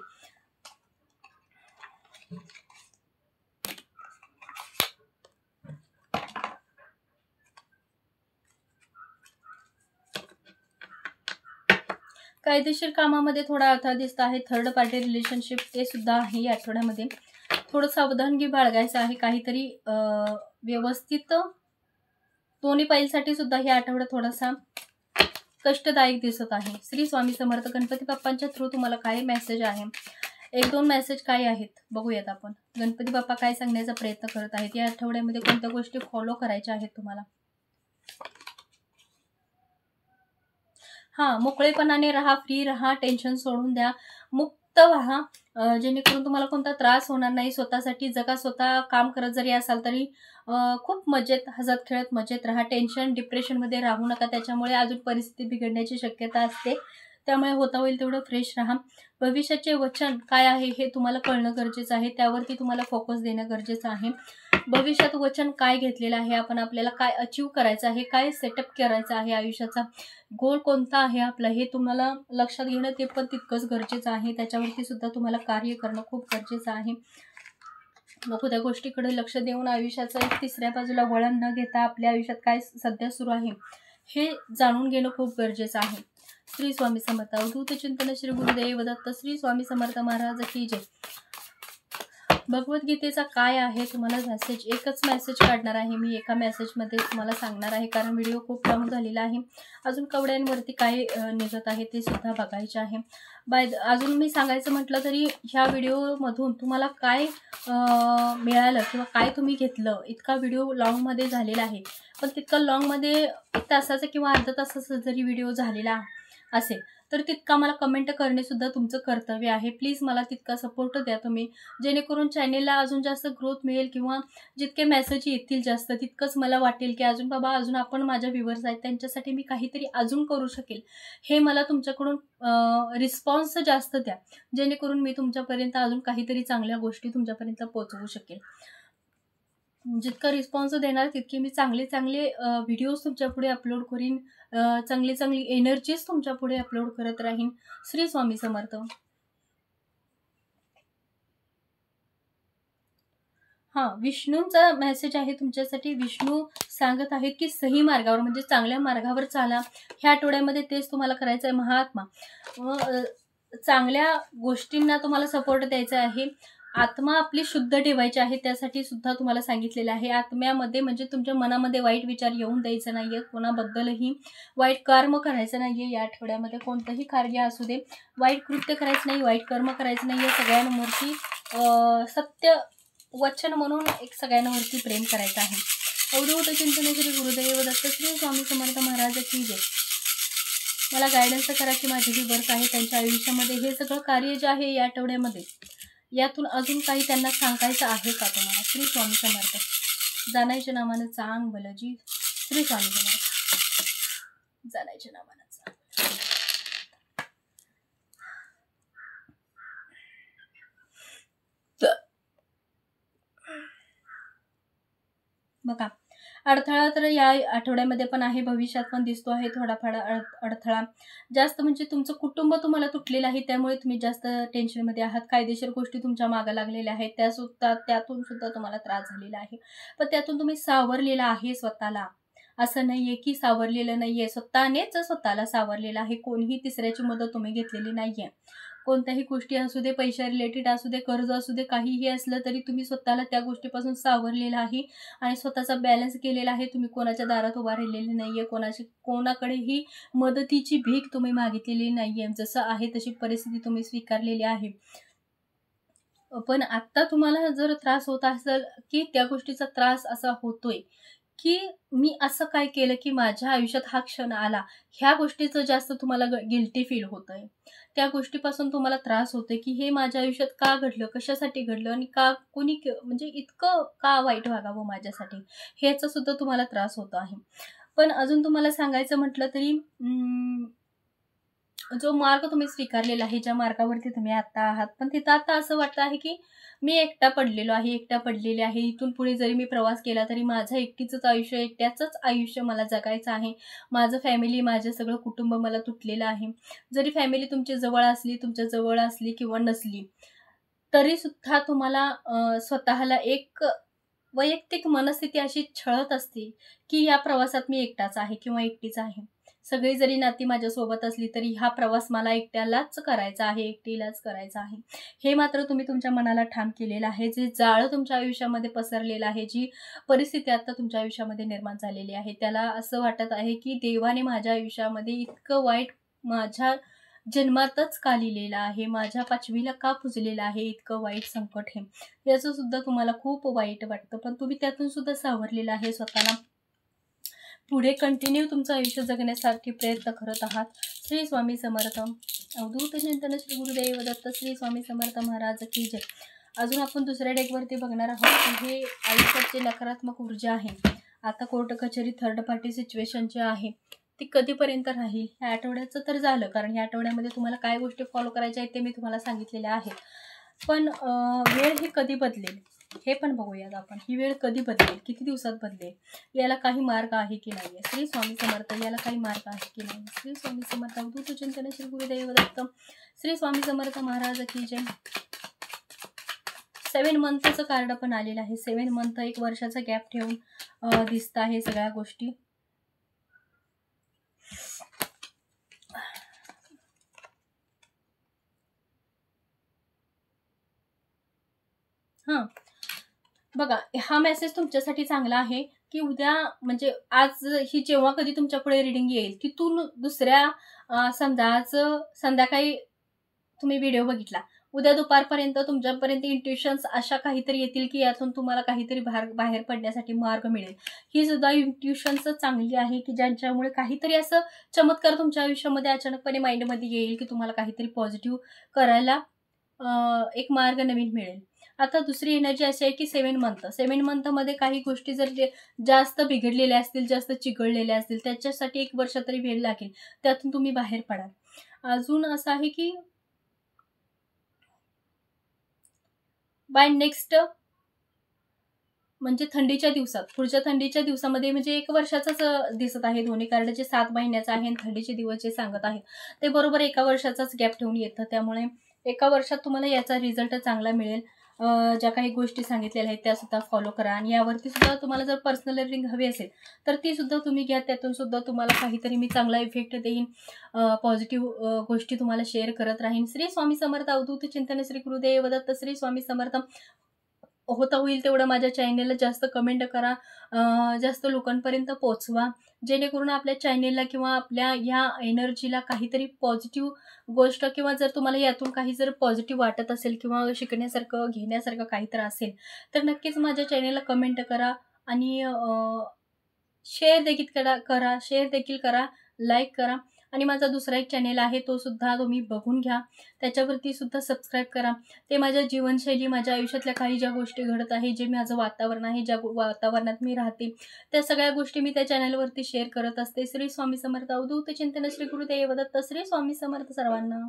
A: कायदेशीर कामामध्ये थोडा अडथळा दिसत आहे. थर्ड पार्टी रिलेशनशिप ते सुद्धा आहे या आठवड्यामध्ये. थोडं सावधानगी बाळगायचं आहे. काहीतरी व्यवस्थित दोन्ही पैलसाठी सुद्धा या आठवड्यात थोडासा कष्टदायक दिसत आहे. श्री स्वामी समर्थ गणपती बाप्पांच्या थ्रू तुम्हाला काय मेसेज आहे, 1-2 मेसेज काय आहेत बघूयात आपण. गणपती बाप्पा काय सांगण्याचा प्रयत्न करत आहेत. या आठवड्यामध्ये कोणत्या गोष्टी फॉलो करायच्या आहेत तुम्हाला. मोकळेपणाने राहा, फ्री राहा, टेन्शन सोडून द्या, मुक्त व्हा, जेणेकरून तुम्हाला कोणता त्रास होणार नाही. स्वतःसाठी जगा, स्वतः काम करत जरी असाल तरी खूप मजेत, हसत खेळत मजेत राहा. टेन्शन, डिप्रेशनमध्ये राहू नका, त्याच्यामुळे अजून परिस्थिती बिघडण्याची शक्यता असते. त्यामुळे होता होईल तेवढं फ्रेश राहा. भविष्याचे वचन काय आहे हे तुम्हाला कळणं गरजेचं आहे, त्यावरती तुम्हाला फोकस देणं गरजेचं आहे. भविष्यात वचन काय घेतलेलं आहे आपण, आपल्याला काय अचीव करायचं आहे, काय सेटअप करायचं आहे, आयुष्याचा गोल कोणता आहे आपला, हे तुम्हाला लक्षात घेणं ते पण तितकंच गरजेचं आहे. त्याच्यावरती सुद्धा तुम्हाला कार्य करणं खूप गरजेचं आहे. नको त्या गोष्टीकडे लक्ष देऊन आयुष्याचं एक तिसऱ्या बाजूला वळण न घेता आपल्या आयुष्यात काय सध्या सुरू आहे हे जाणून घेणं खूप गरजेचं आहे. श्री स्वामी समर्थ. अवधूत चिंतन श्री गुरुदेव दत्त. श्री स्वामी समर्थ महाराज की जय. भगवद्गीतेचा काय आहे तुम्हाला मेसेज, एकच मेसेज काढणार आहे मी, एका मेसेजमध्ये तुम्हाला सांगणार आहे, कारण व्हिडिओ खूप लॉंग झालेला आहे. अजून कवड्यांवरती काय निघत आहे ते सुद्धा बघायचे आहे. अजून मी सांगायचं म्हटलं तरी ह्या व्हिडिओमधून तुम्हाला काय मिळालं किंवा काय तुम्ही घेतलं, इतका व्हिडिओ लॉंगमध्ये झालेला आहे. पण तितका लॉंगमध्ये 1 तासाचा किंवा अर्धा तासाचा जरी व्हिडिओ झालेला असेल तर तितका मला कमेंट करणे सुद्धा तुमचं कर्तव्य आहे. प्लीज मला तितका सपोर्ट द्या तुम्ही, जेणेकरून चॅनेलला अजून जास्त ग्रोथ मिळेल किंवा जितके मेसेज येतील जास्त तितकंच मला वाटेल की अजून बाबा अजून आपण माझ्या व्ह्यूवर्स आहेत त्यांच्यासाठी मी काहीतरी अजून करू शकेल. हे मला तुमच्याकडून रिस्पॉन्स जास्त द्या, जेणेकरून मी तुमच्यापर्यंत अजून काहीतरी चांगल्या गोष्टी तुमच्यापर्यंत पोहोचवू शकेल. जितका रिस्पॉन्स देणार तितके मी चांगले व्हिडिओज तुमच्या पुढे अपलोड करीन, चांगली एनर्जीज तुमच्या पुढे अपलोड करत राहीन. श्री स्वामी समर्थ. विष्णूंचा मेसेज आहे तुमच्यासाठी. विष्णू सांगत आहेत की सही मार्गावर म्हणजे चांगल्या मार्गावर चाला. ह्या आठवड्यामध्ये तेच तुम्हाला करायचं आहे. महात्मा चांगल्या गोष्टींना तुम्हाला सपोर्ट द्यायचा आहे. आत्मा आपली शुद्ध ठेवायची आहे, त्यासाठी सुद्धा तुम्हाला सांगितलेलं आहे. आत्म्यामध्ये म्हणजे तुमच्या मनामध्ये वाईट विचार येऊन द्यायचं नाहीये, कोणाबद्दलही वाईट कर्म करायचं नाहीये. या आठवड्यामध्ये कोणतंही कार्य असू दे वाईट कृत्य करायचं नाही, वाईट कर्म करायचं नाहीये. सगळ्यांवरती सत्य वचन म्हणून एक सगळ्यांवरती प्रेम करायचं आहे. अवधूत चिंतन श्री गुरुदेव दत्त श्री स्वामी समर्थ महाराज की जय. मला गायडन्स करा की माझे व्ह्यूअर्स आहे त्यांच्या आयुष्यामध्ये हे सगळं कार्य जे आहे या आठवड्यामध्ये यातून अजून काही त्यांना सांगायचं आहे का तुम्हाला. श्री स्वामी समर्थ. जाणायच्या नावानं चांग बलजी. श्री स्वामी समर्थ. जाणायच्या नावानं बघा, अडथळा तर या आठवड्यामध्ये पण आहे, भविष्यात पण दिसतो आहे थोडाफार अडथळा. जास्त म्हणजे तुमचं कुटुंब तुम्हाला तुटलेलं आहे, त्यामुळे तुम्ही जास्त टेन्शनमध्ये आहात. कायदेशीर गोष्टी तुमच्या मागं लागलेल्या आहेत, त्यातून सुद्धा तुम्हाला त्रास झालेला आहे. पण त्यातून तुम्ही सावरलेला आहे स्वतःला. असं नाहीये की सावरलेलं नाहीये, स्वतःनेच स्वतःला सावरलेलं आहे. कोणीही तिसऱ्याची मदत तुम्ही घेतलेली नाहीये. कोणत्याही गोष्टी असू दे, पैशा रिलेटेड असू दे, कर्ज असू दे, काहीही असलं तरी तुम्ही स्वतःला त्या गोष्टीपासून सावरलेलं आहे आणि स्वतःचा बॅलन्स केलेला आहे. तुम्ही कोणाच्या दारात उभा राहिलेले नाहीये, कोणाकडेही मदतीची भीक तुम्ही मागितलेली नाहीये. जसं आहे तशी परिस्थिती तुम्ही स्वीकारलेली आहे. पण आता तुम्हाला जर त्रास होत असेल की त्या गोष्टीचा त्रास असा होतोय की मी असं काय केलं की माझ्या आयुष्यात हा क्षण आला, ह्या गोष्टीचं जास्त तुम्हाला गिल्टी फील होतंय. त्या गोष्टीपासून तुम्हाला त्रास होतोय की हे माझ्या आयुष्यात का घडलं, कशासाठी घडलं आणि का कोणी म्हणजे इतकं का वाईट वागावं माझ्यासाठी, ह्याचा सुद्धा तुम्हाला त्रास होतो आहे. पण अजून तुम्हाला सांगायचं म्हटलं तरी जो मार्ग तुम्ही स्वीकारलेला आहे, ज्या मार्गावरती तुम्ही आता आहात, पण तिथं आता असं वाटतं आहे की मी एकटा पडलेले आहे. इथून पुढे जरी मी प्रवास केला तरी माझं एकटीचंच आयुष्य, एकट्याचंच आयुष्य मला जगायचं आहे. माझं फॅमिली, माझं सगळं कुटुंब मला तुटलेलं आहे. जरी फॅमिली तुमच्या जवळ असली किंवा नसली तरी सुद्धा तुम्हाला स्वतःला एक वैयक्तिक मनस्थिती अशी छळत असते की या प्रवासात मी एकटाच आहे किंवा एकटीच आहे. सगळी जरी नाती माझ्यासोबत असली तरी हा प्रवास मला एकट्यालाच करायचा आहे, एकटीलाच करायचा आहे. हे मात्र तुम्ही तुमच्या मनाला ठाम केलेलं आहे. जे जाळं तुमच्या आयुष्यामध्ये पसरलेलं आहे, जी परिस्थिती आता तुमच्या आयुष्यामध्ये निर्माण झालेली आहे, त्याला असं वाटत आहे की देवाने माझ्या आयुष्यामध्ये इतकं वाईट माझ्या जन्मातच का लिहिलेलं आहे, माझ्या पाचवीला का पुजलेलं आहे इतकं वाईट संकट हे. याचं सुद्धा तुम्हाला खूप वाईट वाटतं, पण तुम्ही त्यातून सुद्धा सावरलेलं आहे स्वतःला. पुढे कंटिन्यू तुमचं आयुष्य जगण्यासाठी प्रयत्न करत आहात. श्री स्वामी समर्थ. अवधूत चिंतन श्री गुरुदेव दत्त श्री स्वामी समर्थ महाराज की जय. अजून आपण दुसऱ्या डेकवरती बघणार आहोत की हे आयुष्याची नकारात्मक ऊर्जा आहे. आता कोर्ट कचेरी थर्ड पार्टी सिच्युएशन जे आहे ती कधीपर्यंत राहील. ह्या आठवड्याचं तर झालं, कारण ह्या आठवड्यामध्ये तुम्हाला काय गोष्टी फॉलो करायच्या आहेत ते मी तुम्हाला सांगितलेले आहे. पण वेळ ही कधी बदलेल हे पण बघूयात आपण. ही वेळ कधी बदलेल, किती दिवसात बदलेल, याला काही मार्ग आहे की नाही. श्री स्वामी समर्थ. याला काही मार्ग आहे की नाही. श्री स्वामी समर्थ. अवधूत चिंतन श्री गुरुदेव दत्त श्री स्वामी समर्थ महाराज की जय. 7 मंथचं कार्ड पण आलेलं आहे. 7 मंथ, 1 वर्षाचा गॅप ठेवून दिसत आहे सगळ्या गोष्टी. हां, बघा हा मेसेज तुमच्यासाठी चांगला आहे, की उद्या म्हणजे आज ही जेव्हा कधी तुमच्या पुढे रीडिंग येईल, तिथून दुसऱ्या समजा आज संध्याकाळी तुम्ही व्हिडिओ बघितला. उद्या दुपारपर्यंत तुमच्यापर्यंत इंट्युशन्स अशा काहीतरी येतील, की यातून तुम्हाला काहीतरी बाहेर बाहेर पडण्यासाठी मार्ग मिळेल. ही सुद्धा इंट्युशन्स चांगली आहे, की ज्यांच्यामुळे काहीतरी असं चमत्कार तुमच्या आयुष्यामध्ये अचानकपणे माइंडमध्ये येईल, की तुम्हाला काहीतरी पॉझिटिव्ह करायला एक मार्ग नवीन मिळेल. आता दुसरी एनर्जी अशी आहे, की 7 मंथ. 7 मंथमध्ये काही गोष्टी जर जास्त बिघडलेल्या असतील, जास्त चिघळलेल्या असतील, त्याच्यासाठी 1 वर्ष तरी वेळ लागेल. त्यातून तुम्ही बाहेर पडाल. अजून असं आहे, की बाय नेक्स्ट म्हणजे थंडीच्या दिवसात, पुढच्या थंडीच्या दिवसामध्ये म्हणजे 1 वर्षाचाच दिसत आहे. दोन्ही कार्ड जे 7 महिन्याचं आहे आणि थंडीचे दिवस जे सांगत आहे, ते बरोबर 1 वर्षाचाच गॅप ठेवून येतं. त्यामुळे 1 वर्षात तुम्हाला याचा रिझल्ट चांगला मिळेल. ज्या काही गोष्टी सांगितलेल्या आहेत त्यासुद्धा फॉलो करा आणि यावरती सुद्धा तुम्हाला जर पर्सनल रीडिंग हवी असेल, तर ती सुद्धा तुम्ही घ्या. त्यातून सुद्धा तुम्हाला काहीतरी मी चांगला इफेक्ट देईन. पॉझिटिव्ह गोष्टी तुम्हाला शेअर करत राहीन. श्री स्वामी समर्थ. अवधूत चिंतन. श्री गुरुदेव दत्त. श्री स्वामी समर्थ. होता होईल तेवढं माझ्या चॅनेलला जास्त कमेंट करा, जास्त लोकांपर्यंत पोहोचवा, जेणेकरून आपल्या चॅनेलला किंवा आपल्या ह्या एनर्जीला काहीतरी पॉझिटिव्ह गोष्ट किंवा जर तुम्हाला यातून काही जर पॉझिटिव्ह वाटत असेल किंवा शिकण्यासारखं, घेण्यासारखं काहीतरी असेल, तर नक्कीच माझ्या चॅनेलला कमेंट करा आणि शेअर देखील करा, लाईक करा आणि माझा दुसरा एक चॅनेल आहे, तो सुद्धा तुम्ही बघून घ्या. त्याच्यावरती सुद्धा सबस्क्राईब करा. ते माझ्या जीवनशैली, माझ्या आयुष्यातल्या काही ज्या गोष्टी घडत आहे, जे माझं वातावरण आहे, ज्या वातावरणात मी राहते, त्या सगळ्या गोष्टी मी त्या चॅनलवरती शेअर करत असते. श्री स्वामी समर्थ. अवधूत चिंतन. श्री गुरुदेव दत्त. श्री स्वामी समर्थ सर्वांना.